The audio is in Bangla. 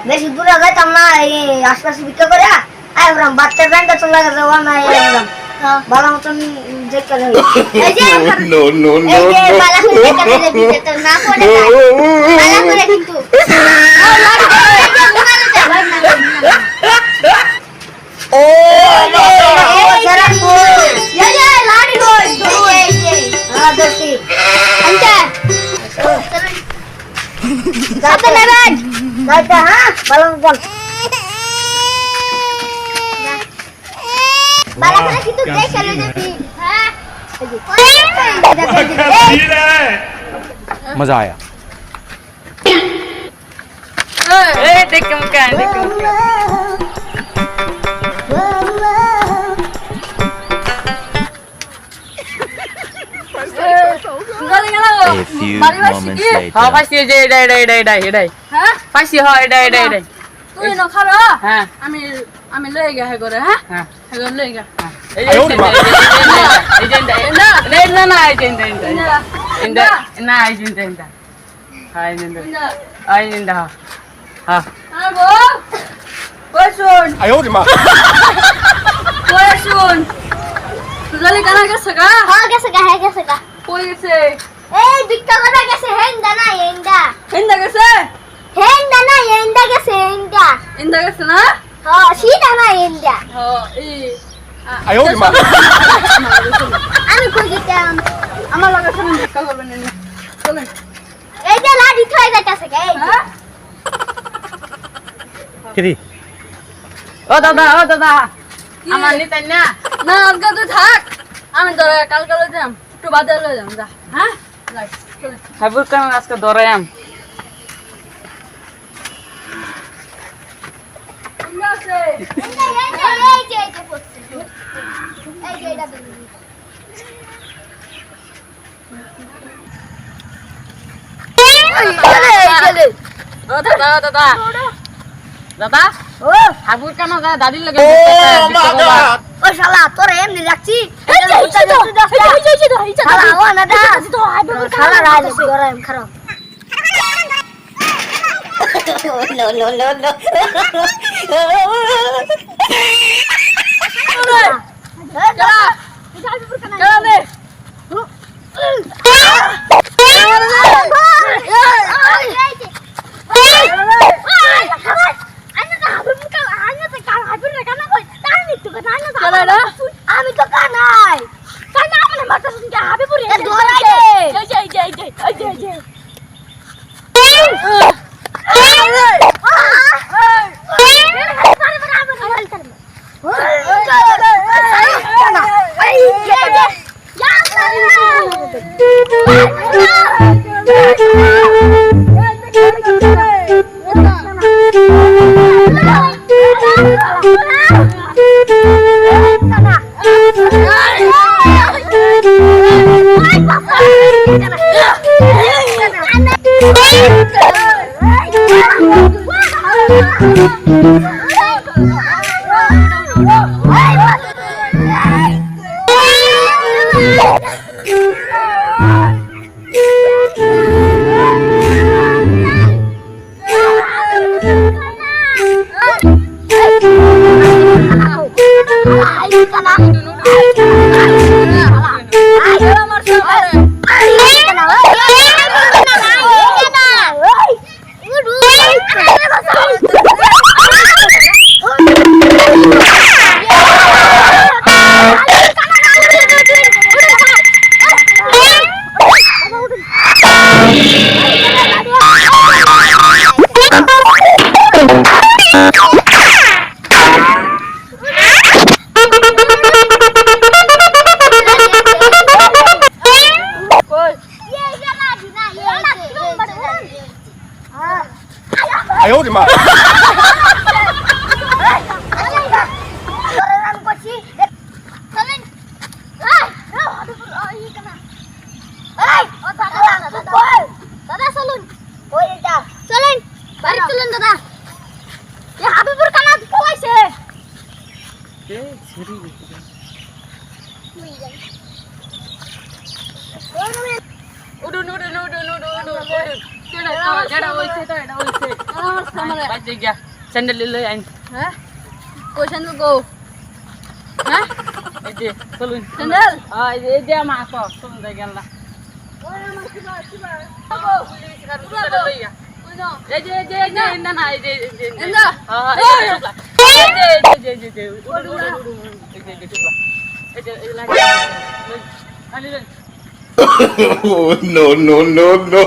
বেশি দূরে যাইতাম না, এই আশপাশে ভিক্ষা করে আইলাম। বাচ্চার ব্যাংকটা চলে গেছে, ও না এলাম ভালো মতন দেখতে যাই। এই যে নো নো নো এই যে বালা করে দেখতে যাই, বিতে না পড়ে যায় বালা করে কিন্তু ও লাড়ি এই যে ঘুমানো যায় ভাই না। ও সারা ফুল এই যে লাড়ি কই এই যে দোস্তি আনতে যাতে নেবেন যাতে। হ্যাঁ ভালো বল বালা করে কিন্তু দেখে লই যদি। হ্যাঁ मजा आया। देख के मुक्का A few moments later. हाँ फांसी जे इडाई হ্যাঁ फांसी हाँ इडाई তুই নখারো हाँ আমি আমি লই গা হে করে হ্যাঁ हाँ হে করে লই গা আর বউ কই শুন 哎呦我的妈！ কই শুন তুই কানা গেছে গা হ্যাঁ গেছে গা হ্যাঁ গেছে গা কই গেছে এই ভিক্ষা করে গেছে হেন্দা না হেন্দা হিন্দা গেছে হেন্দা না হেন্দা গেছে হেন্দা হিন্দা গেছে না হ্যাঁ সিধা না হেন্দা ও ই 哎呦我的妈！ আমি কই গেতাম আমার লগে শুনুন ভিক্ষা করবেন না চলেন এই যে লাড়ি থই যাইতাছে গে এই যে। হ্যাঁ किरी ओ दादा আমার নিতেন না না আজকে তুই থাক আমি ধরে কালকে লই যাম একটু বাদে লই যাম যা হ্যাঁ যাই চলেন হাবুর কাম আজকে ধরায়াম হিন্দা আছে হেন্দা এই যে পড়ছে এই যে এটা ধরুন। ও দাদা ও হাবুর কাম দাদির লগে Oh my god! ও শালা তোর এমনি রাখছি এই যে শালা ও না দা শালা রাইলে গরম খারাপ no no no no আমি তো কানাই কানা মানে মাথা শুনকে হাবে পুরি ধরাই দে哎呦我的妈！ দাদা চলুন ওই এটা চলেন বাড়ি চলুন দাদা এ হাবিবুর কানা পলাইছে উডুন এটা হইছে আমার বাজে গিয়া স্যান্ডেল লই আইন হ্যাঁ কোশ্চেন গো হ্যাঁ এই যে চলুন স্যান্ডেল এই যে মা আসো চলুন যাই গেল না ওই আমার কি বা এই যে না না এই যে এন্দা no, no, no, no.